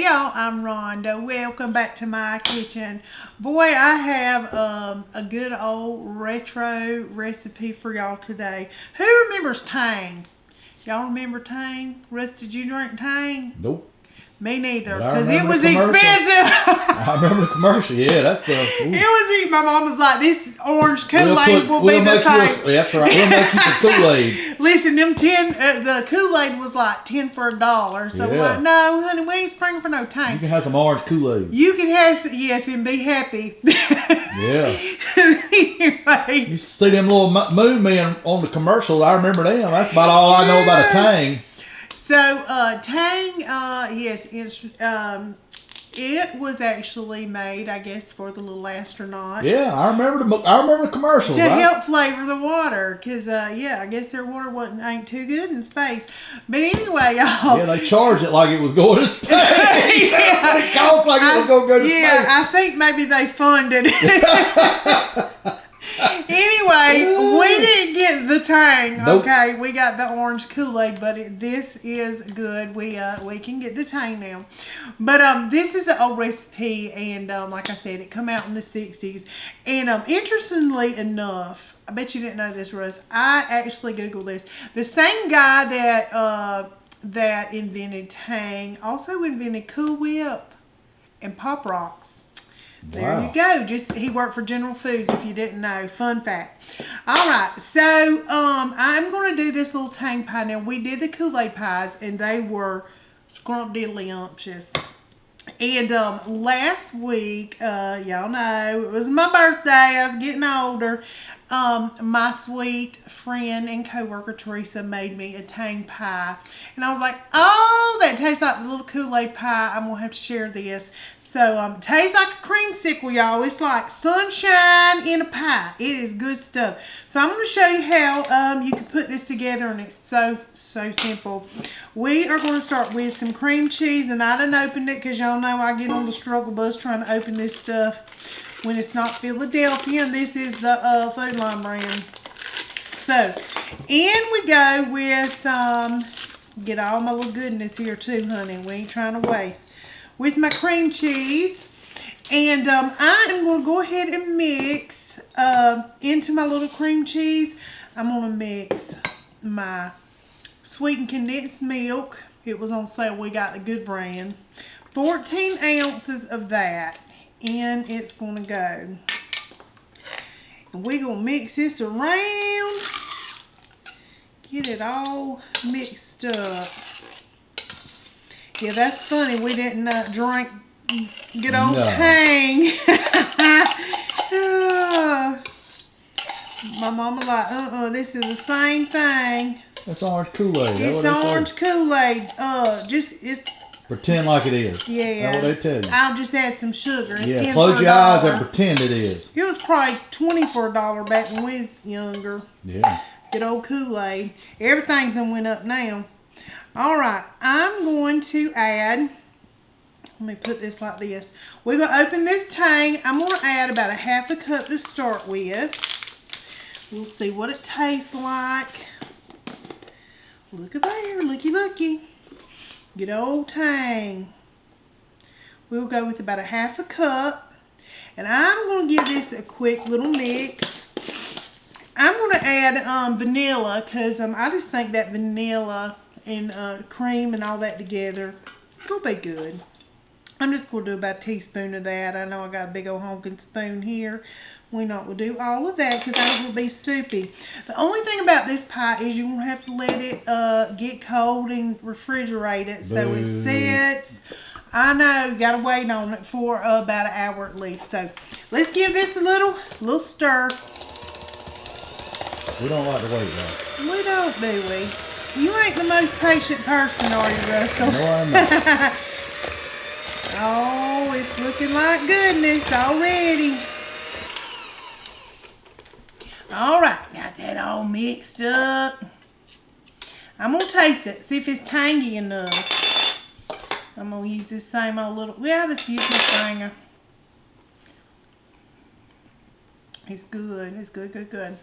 Hey y'all, I'm Rhonda. Welcome back to my kitchen. Boy, I have a good old retro recipe for y'all today. Who remembers Tang? Y'all remember Tang? Russ, did you drink Tang? Nope. Me neither, But I because it remember was the commercial. expensive. I remember the commercial. Yeah, that's the. It was. My mom was like, "This orange Kool-Aid will be the same." That's right. We'll make you some Kool-Aid. Listen, the Kool-Aid was like 10 for a dollar. So I'm Yeah. like, no, honey, we ain't springing for no You Tang. can have some orange Kool-Aid. You can have, yes, and be happy. Yeah. Anyway. You see them little moon men on the commercials. I remember them. That's about all I know about a Tang. So, Tang, yes, it was actually made, I guess, for the little astronauts. Yeah, I remember the commercials. To help flavor the water, because, yeah, I guess their water ain't too good in space. But anyway, y'all. Yeah, they charged it like it was going to space. Yeah. It cost like it was going to go to space. Yeah, I think maybe they funded it. Anyway, we didn't get the Tang. Nope. Okay, we got the orange Kool-Aid, but this is good. We can get the Tang now. But this is an old recipe, and like I said, it come out in the 60s. And interestingly enough, I bet you didn't know this, Russ. I actually Googled this. The same guy that invented Tang also invented Cool Whip and Pop Rocks. There Wow. you go. He worked for General Foods, if you didn't know. Fun fact. All right. So I'm going to do this little Tang pie. Now, we did the Kool-Aid pies, and they were scrumptiddly-umptious. And last week, y'all know, it was my birthday. I was getting older. My sweet friend and coworker Teresa made me a Tang pie. And I was like, oh, that tastes like the little Kool-Aid pie. I'm going to have to share this. So, tastes like a creamsicle, y'all. It's like sunshine in a pie. It is good stuff. So, I'm going to show you how you can put this together, and it's so simple. We are going to start with some cream cheese, and I done opened it because y'all know I get on the struggle bus trying to open this stuff when it's not Philadelphia, and this is the Food Line brand. So, in we go with, get all my little goodness here too, honey. We ain't trying to waste. With my cream cheese. And I am going to go ahead and mix into my little cream cheese. I'm going to mix my sweetened condensed milk. It was on sale. We got the good brand. 14 ounces of that. And it's going to go. And we're going to mix this around. Get it all mixed up. Yeah, that's funny. We didn't drink good old Tang. My mama like, this is the same thing. That's orange Kool-Aid. It's orange Kool-Aid. It's pretend like it is. Yeah. That's what they tell you. I'll just add some sugar. It's 10 close for your eyes $1. and pretend it is. It was probably 20 for $1 back when we was younger. Yeah. Good old Kool-Aid. Everything's went up now. All right, I'm going to add, let me put this like this. We're going to open this Tang. I'm going to add about a half a cup to start with. We'll see what it tastes like. Look at there, looky. Good old Tang. We'll go with about a half a cup. And I'm going to give this a quick little mix. I'm going to add vanilla because I just think that vanilla and cream and all that together, it's going to be good. I'm just going to do about a teaspoon of that. I know I got a big old honking spoon here. We're not going to do all of that because that will be soupy. The only thing about this pie is you're going to have to let it get cold and refrigerate it so it sets. I know, you got to wait on it for about an hour at least. So let's give this a little stir. We don't like to wait, though. We don't, do we? You ain't the most patient person, are you, Russell? No, I'm not. Oh, it's looking like goodness already. All right, got that all mixed up. I'm going to taste it, see if it's tangy enough. I'm going to use this same old little, well, I'll just use my finger. It's good, it's good.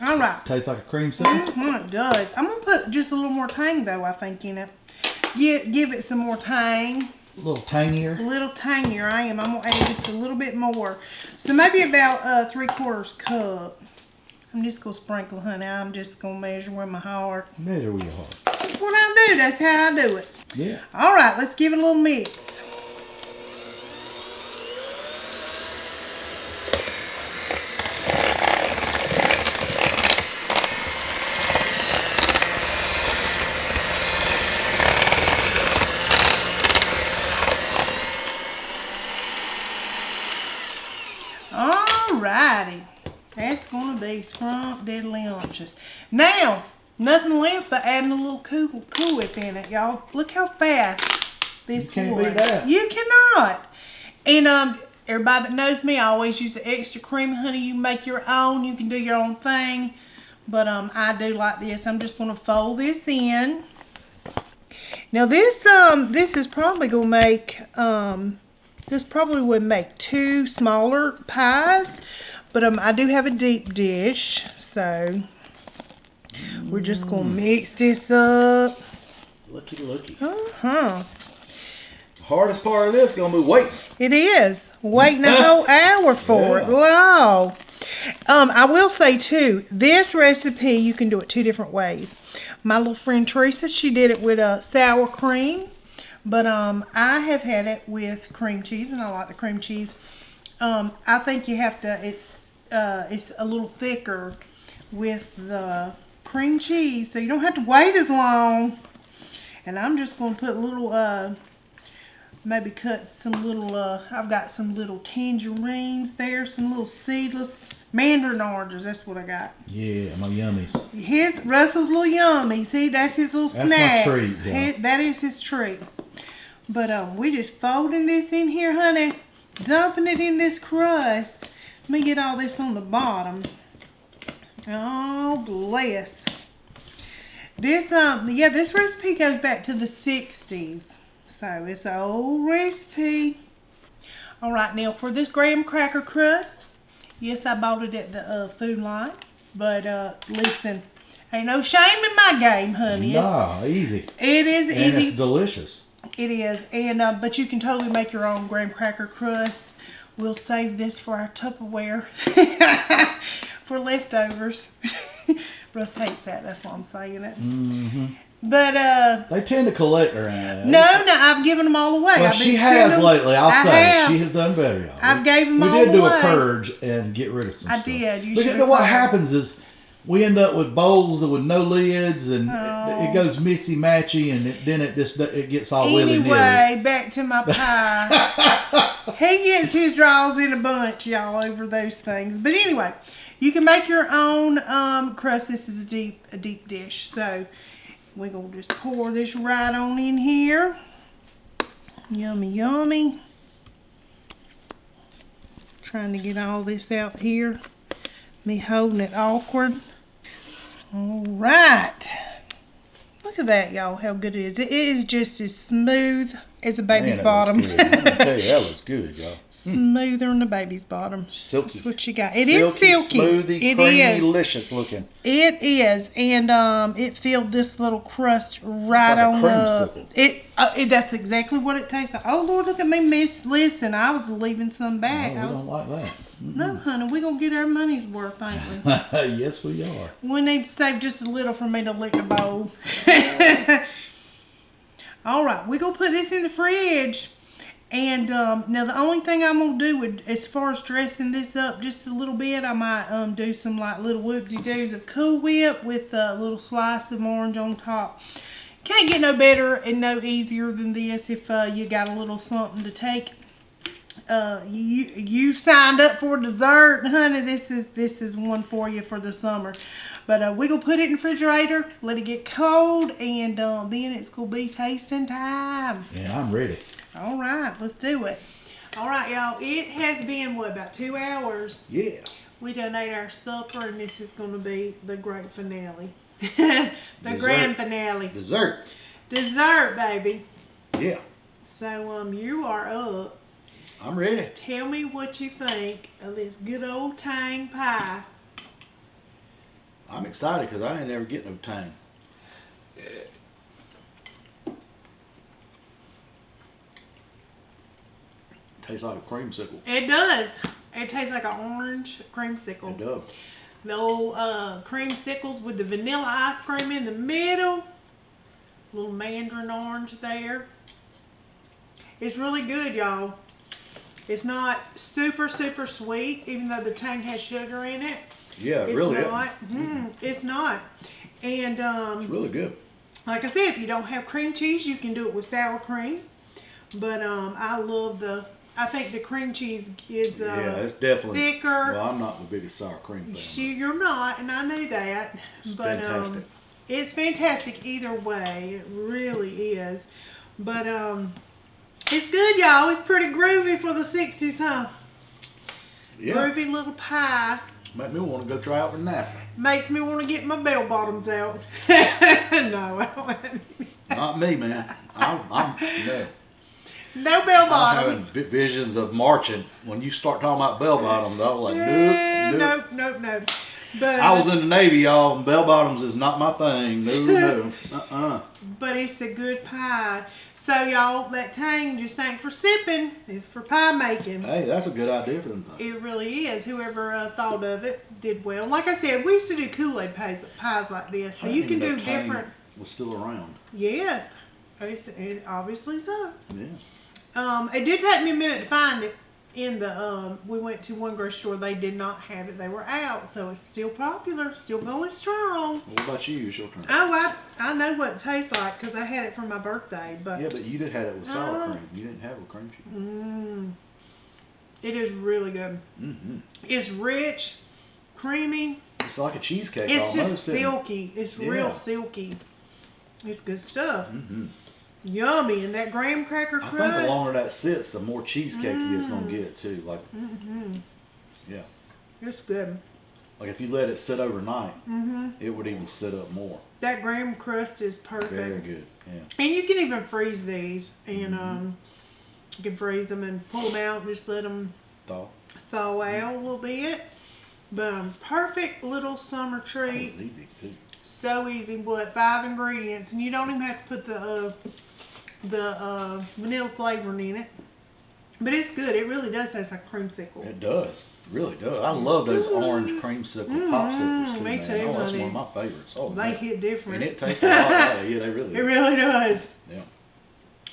All right. Tastes like a creamsicle. It does. I'm going to put just a little more Tang, though, I think, in it. give it some more tang. A little tangier. A little tangier, I am. I'm gonna add just a little bit more. So maybe about 3/4 cup. I'm just gonna sprinkle, honey. I'm just gonna measure with my heart. Measure with your heart. That's what I do. That's how I do it. Yeah. All right, let's give it a little mix. Alrighty, that's gonna be scrumptious. Now, nothing left but adding a little Cool Whip in it, y'all. Look how fast this You can't was. beat that. You cannot. And everybody that knows me, I always use the extra cream, honey. You make your own. You can do your own thing, but I do like this. I'm just gonna fold this in. Now this is probably gonna make this probably would make 2 smaller pies, but I do have a deep dish, so we're just gonna mix this up. Looky. The Hardest part of this is gonna be waiting. It is waiting a whole hour for it. Wow. I will say too, this recipe you can do it 2 different ways. My little friend Teresa, she did it with sour cream. But I have had it with cream cheese, and I like the cream cheese. I think you have to. It's a little thicker with the cream cheese, so you don't have to wait as long. And I'm just going to put a little, maybe cut some little. I've got some little tangerines there, some little seedless mandarin oranges. That's what I got. Yeah, my yummies. Russell's little yummy. See, that's his little snack. That's my treat, yeah. That is his treat. But we just folding this in here, honey. Dumping it in this crust. Let me get all this on the bottom. Oh, bless. This this recipe goes back to the 60s. So it's an old recipe. All right, now for this graham cracker crust, yes, I bought it at the Food Line. But listen, ain't no shame in my game, honey. Nah, easy. It is and easy. It's delicious. It is, and but you can totally make your own graham cracker crust. We'll save this for our Tupperware for leftovers. Russ hates that. That's why I'm saying it. Mm-hmm. But they tend to collect around. No, I've given them all away. Well, she has lately. I'll say she has done better, y'all. I've gave them all away. We did do a purge and get rid of some stuff. I did. You because what happens is we end up with bowls with no lids, and it goes mixy matchy, and then it gets all willy nilly. Anyway, back to my pie. He gets his draws in a bunch, y'all, over those things. But anyway, you can make your own crust. This is a deep dish, so we're gonna just pour this right on in here. Yummy, yummy. Trying to get all this out here. Me holding it awkward. All right. Look at that, y'all, how good it is. It is just as smooth as a baby's bottom. I'm gonna tell you, that was good, y'all. Smoother than the baby's bottom. Silky. That's what you got. It is silky. Smoothie, creamy, delicious looking. It is, and it filled this little crust right on up. That's exactly what it tastes like. Oh Lord, look at me, Miss. Listen, I was leaving some back. No, we don't like that. No, honey, we're going to get our money's worth, ain't we? Yes, we are. We need to save just a little for me to lick the bowl. All right, we're going to put this in the fridge. And now the only thing I'm going to do as far as dressing this up just a little bit, I might do some like little whoopsie-doos of Cool Whip with a little slice of orange on top. Can't get no better and no easier than this if you got a little something to take. You signed up for dessert, honey. This is one for you for the summer. But we're gonna put it in the refrigerator, let it get cold, and then it's gonna be tasting time. Yeah, I'm ready. All right, let's do it. All right, y'all. It has been about 2 hours. Yeah. We done ate our supper, and this is gonna be the great finale, the grand finale. Dessert, baby. Yeah. So you are up. I'm ready. Tell me what you think of this good old Tang pie. I'm excited because I ain't never get no tang. Tastes like a creamsicle. It does. It tastes like an orange creamsicle. It does. The old creamsicles with the vanilla ice cream in the middle. Little mandarin orange there. It's really good, y'all. It's not super, super sweet, even though the Tang has sugar in it. Yeah, it It's really not. is. It's not. And It's really good. like I said, if you don't have cream cheese, you can do it with sour cream. But I think the cream cheese is Yeah, it's definitely thicker. Well, I'm not the biggest sour cream fan. You're not, and I knew that. It's but fantastic. it's fantastic either way. It really is. But it's good, y'all. It's pretty groovy for the 60s, huh? Yeah. Groovy little pie. Make me want to go try out for NASA. Makes me want to get my bell bottoms out. No, I don't have any. Not me, man. I'm no. No bell I'm bottoms. having visions of marching. When you start talking about bell bottoms, I was like, Yeah, nope. But I was in the Navy, y'all, and bell bottoms is not my thing. No. But it's a good pie. So y'all, that Tang just ain't for sipping. It's for pie making. Hey, that's a good idea for them things. It really is. Whoever thought of it did well. Like I said, we used to do Kool-Aid pies like this. So I you didn't can even do know Tang different. was still around. Yes. Obviously so. Yeah. It did take me a minute to find it. We went to one grocery store. They did not have it. They were out. So it's still popular. Still going strong. What about you? It's your turn. Oh, I know what it tastes like because I had it for my birthday. But Yeah, but you did have it with sour cream. You didn't have it with cream cheese. It is really good. Mm-hmm. It's rich, creamy. It's like a cheesecake It's almost. just isn't it? silky. It's real Yeah. silky. It's good stuff. Mm-hmm. Yummy. And that graham cracker I crust. think the longer that sits, the more cheesecakey it's gonna get too. Like, yeah, It's good. like if you let it sit overnight, it would even sit up more. That graham crust is perfect. Very good. Yeah. And you can even freeze these. And you can freeze them and pull them out and just let them Thought thaw out a little bit. But perfect little summer that treat. was easy too. So easy. What, 5 ingredients. And you don't even have to put the vanilla flavoring in it. But it's good. It really does taste like creamsicle. It does. It really does. I love those orange creamsicle popsicles too, me man. too, Oh, that's honey. one of my favorites. Oh, They man. hit different. And it tastes a lot. Yeah, they really It do. really does. Yeah.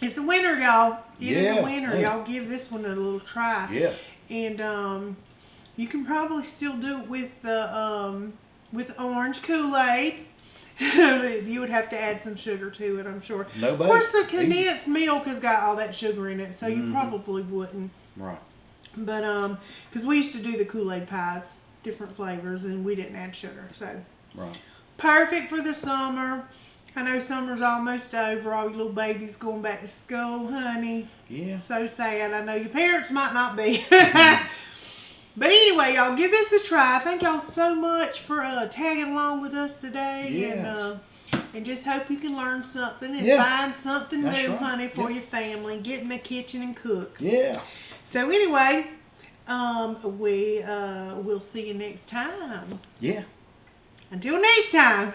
It's a winner, y'all. It is Yeah, a winner. yeah. Y'all give this one a little try. Yeah. And you can probably still do it with orange Kool-Aid. You would have to add some sugar to it, I'm sure. No Of course, the base. Easy. condensed milk has got all that sugar in it, so you probably wouldn't. Right. But because we used to do the Kool-Aid pies, different flavors, and we didn't add sugar, so Right. perfect for the summer. I know summer's almost over. All you little babies going back to school, honey. Yeah. So sad. I know your parents might not be. But anyway, y'all, give this a try. Thank y'all so much for tagging along with us today. Yes. And just hope you can learn something and Yeah. find something That's new, right. honey, for Yeah. your family. Get in the kitchen and cook. Yeah. So anyway, we'll see you next time. Yeah. Until next time.